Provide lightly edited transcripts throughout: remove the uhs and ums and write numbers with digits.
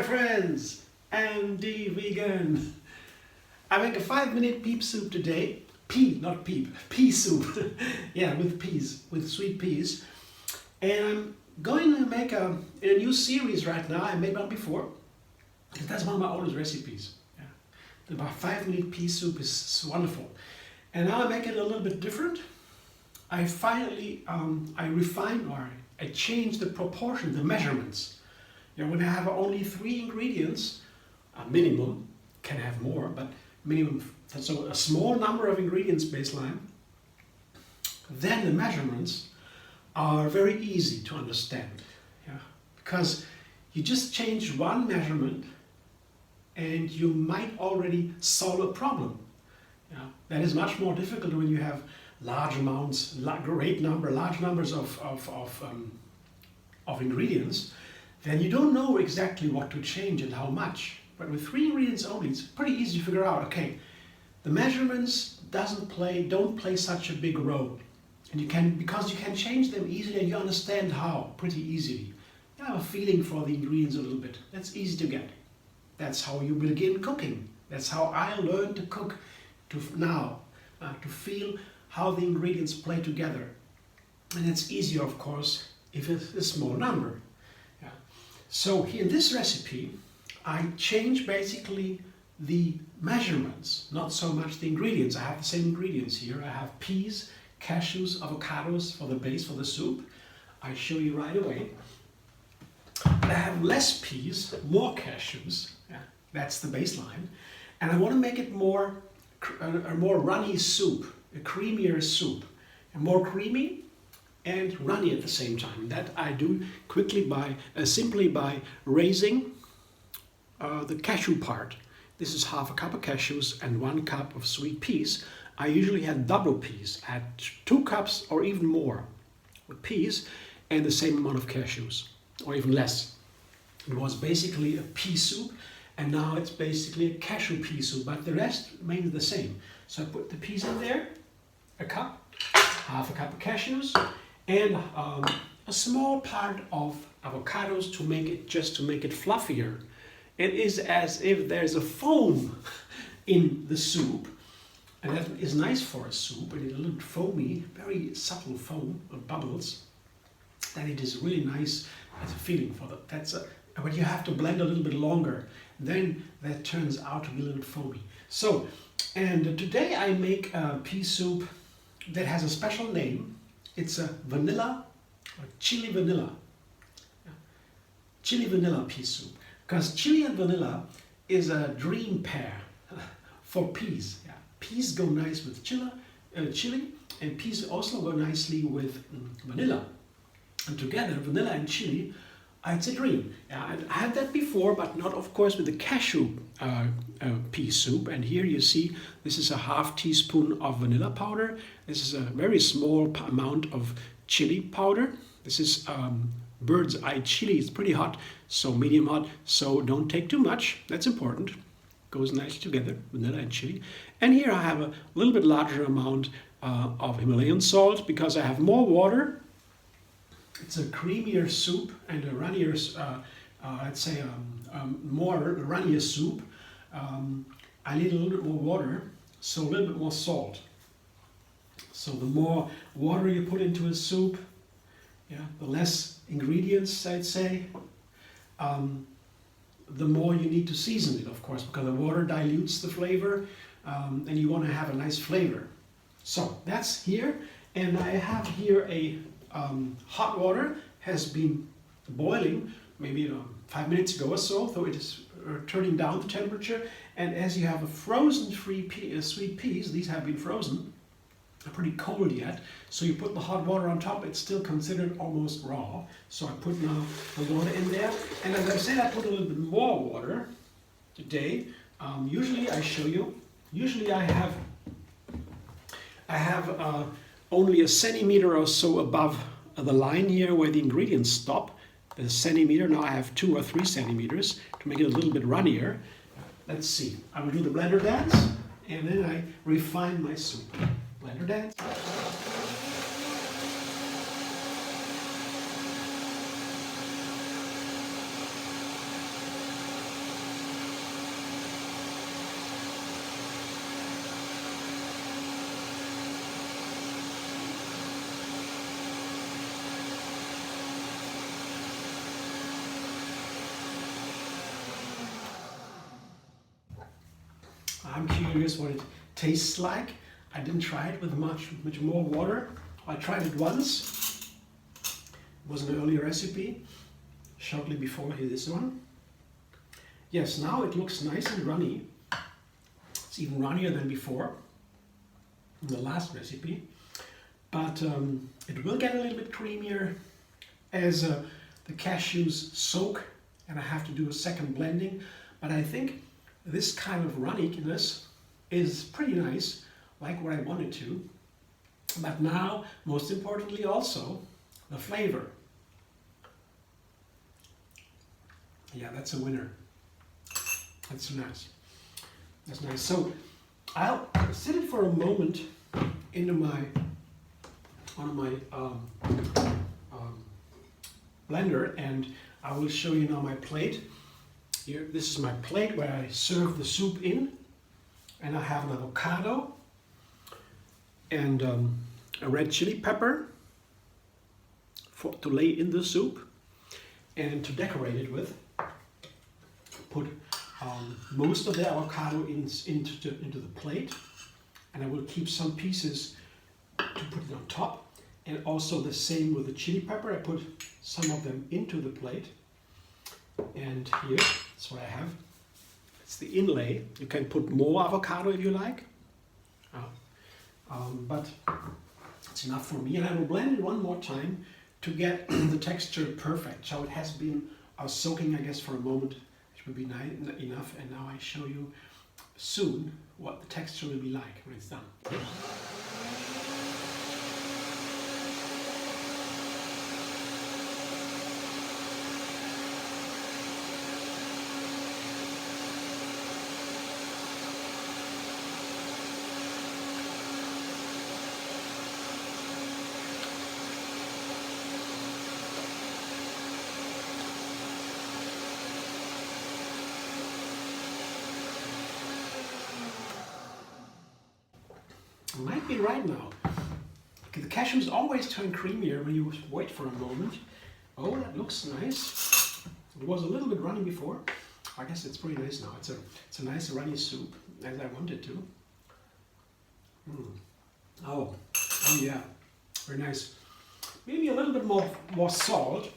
my friends, Andy Vegan. I make a 5-minute pea soup today. Pea soup. Yeah, with peas, with sweet peas. And I'm going to make a new series right now. I made one before. That's one of my oldest recipes. Yeah. The 5-minute pea soup is wonderful. And now I make it a little bit different. I finally, I refine or I change the proportion, the measurements. You know, when I have only 3 ingredients, a minimum, can have more, but minimum, so a small number of ingredients baseline, then the measurements are very easy to understand. Yeah? Because you just change one measurement and you might already solve a problem. Yeah? That is much more difficult when you have large amounts, large numbers of ingredients. Then you don't know exactly what to change and how much. But with 3 ingredients only, it's pretty easy to figure out, okay, the measurements don't play such a big role. And because you can change them easily and you understand how, pretty easily. You have a feeling for the ingredients a little bit. That's easy to get. That's how you begin cooking. That's how I learned to cook to feel how the ingredients play together. And it's easier, of course, if it's a small number. Yeah. So here in this recipe, I change basically the measurements, not so much the ingredients. I have the same ingredients here. I have peas, cashews, avocados for the base for the soup. I show you right away. But I have less peas, more cashews. Yeah, that's the baseline. And I want to make it a more runny soup, a creamier soup, and more creamy and runny at the same time. That I do quickly simply by raising the cashew part. This is half a cup of cashews and 1 cup of sweet peas. I usually had double peas, I had 2 cups or even more with peas and the same amount of cashews, or even less. It was basically a pea soup, and now it's basically a cashew pea soup, but the rest remains the same. So I put the peas in there, a cup, half a cup of cashews, and a small part of avocados to make it fluffier. It is as if there's a foam in the soup, and that is nice for a soup. It is a little bit foamy, very subtle foam or bubbles. Then it is really nice as a feeling for that. But you have to blend a little bit longer. Then that turns out to be a little bit foamy. So, and today I make a pea soup that has a special name. It's a vanilla or chili vanilla. Yeah. Chili vanilla pea soup. Because chili and vanilla is a dream pair for peas. Yeah. Peas go nice with chili, and peas also go nicely with vanilla. And together, vanilla and chili, it's a dream. Yeah, I had that before, but not, of course, with the cashew pea soup. And here you see, this is a ½ teaspoon of vanilla powder. This is a very small amount of chili powder. This is bird's eye chili. It's pretty hot, so medium hot. So don't take too much. That's important. Goes nicely together, vanilla and chili. And here I have a little bit larger amount of Himalayan salt because I have more water. It's a creamier soup and a runnier, I'd say more runnier soup. I need a little bit more water, so a little bit more salt. So the more water you put into a soup, yeah, the less ingredients, I'd say, the more you need to season it, of course, because the water dilutes the flavor, and you want to have a nice flavor. So that's here, and I have here a hot water has been boiling maybe 5 minutes ago or so it is turning down the temperature. And as you have a frozen sweet peas, these have been frozen, they're pretty cold yet, so you put the hot water on top. It's still considered almost raw, so I put now the water in there. And as I said, I put a little bit more water today. Usually I show you, usually I have only a centimeter or so above the line here where the ingredients stop, the centimeter. Now I have 2 or 3 centimeters to make it a little bit runnier. Let's see. I will do the blender dance, and then I refine my soup. Blender dance. I'm curious what it tastes like. I didn't try it with much more water. I tried it once. It was an earlier recipe, shortly before this one. Yes, now it looks nice and runny. It's even runnier than before in the last recipe. But it will get a little bit creamier as the cashews soak, and I have to do a second blending. But I think this kind of runniness is pretty nice, like what I wanted to. But now, most importantly also, the flavor. Yeah, that's a winner. That's nice. That's nice. So I'll sit it for a moment into my blender, and I will show you now my plate. Here, this is my plate where I serve the soup in, and I have an avocado and a red chili pepper to lay in the soup, and to decorate it with, put most of the avocado into the plate, and I will keep some pieces to put it on top. And also the same with the chili pepper. I put some of them into the plate. And here, that's what I have. It's the inlay. You can put more avocado if you like. But it's enough for me. And I will blend it one more time to get the texture perfect. So it has been soaking, I guess, for a moment. It will be enough. And now I show you soon what the texture will be like when it's done. Might be right now. The cashews always turn creamier when you wait for a moment. Oh, that looks nice. It was a little bit runny before. I guess it's pretty nice now. It's a nice runny soup, as I wanted to. Oh yeah, very nice. Maybe a little bit more salt.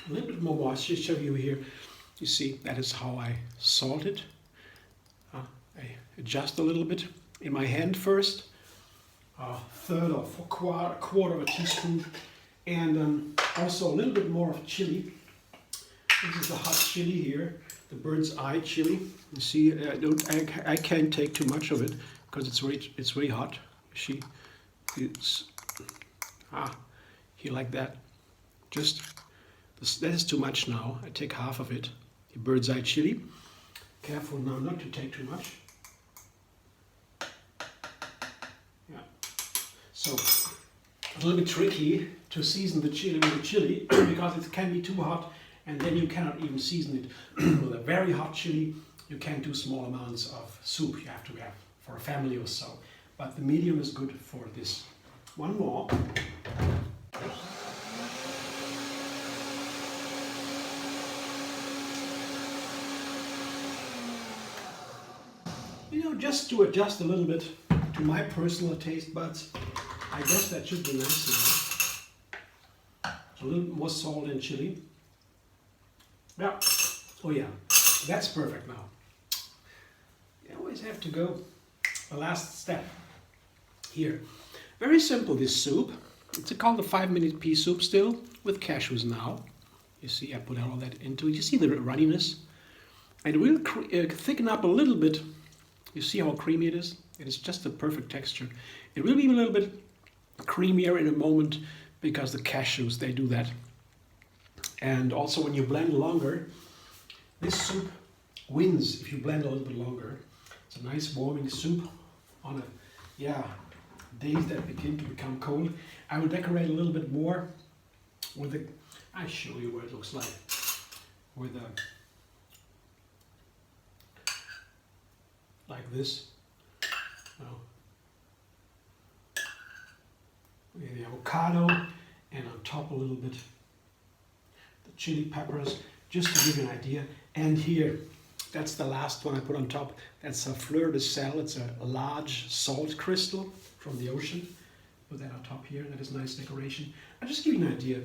A little bit more. I'll just show you here. You see, that is how I salt it. I adjust a little bit in my hand first, a third or quarter of a teaspoon, and also a little bit more of chili. This is the hot chili here, the bird's eye chili. You see, I can't take too much of it because it's very hot. You see, here like that. That is too much now. I take half of it. The bird's eye chili. Careful now not to take too much. So, a little bit tricky to season the chili with the chili because it can be too hot, and then you cannot even season it with a very hot chili. You can't do small amounts of soup. You have to have for a family or so. But the medium is good for this. One more. You know, just to adjust a little bit to my personal taste buds, I guess that should be nice enough. A little more salt and chili. Yeah. Oh yeah, that's perfect now. You always have to go the last step here. Very simple, this soup. It's called the 5-minute pea soup still, with cashews now. You see, I put all that into it. You see the runniness? And it will thicken up a little bit. You see how creamy it is? It is just the perfect texture. It will be a little bit creamier in a moment because the cashews, they do that. And also when you blend longer, this soup wins if you blend a little bit longer. It's a nice warming soup on days that begin to become cold. I will decorate a little bit more with I'll show you what it looks like with like this. With the avocado, and on top a little bit the chili peppers, just to give you an idea. And here That's the last one I put on top. That's a Fleur de Sel. It's a large salt crystal from the ocean. Put that on top here. That is nice decoration. I'll just give you an idea.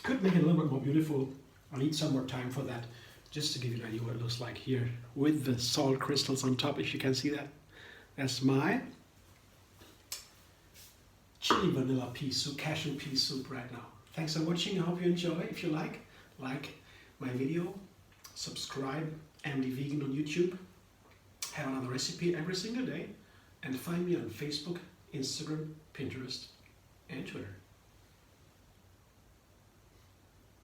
Could make it a little bit more beautiful. I'll need some more time for that. Just to give you an idea what it looks like here with the salt crystals on top, if you can see that. That's my chili vanilla pea soup, cashew pea soup right now. Thanks for watching. I hope you enjoy. If you like my video, subscribe, MD Vegan on YouTube. Have another recipe every single day. And find me on Facebook, Instagram, Pinterest, and Twitter.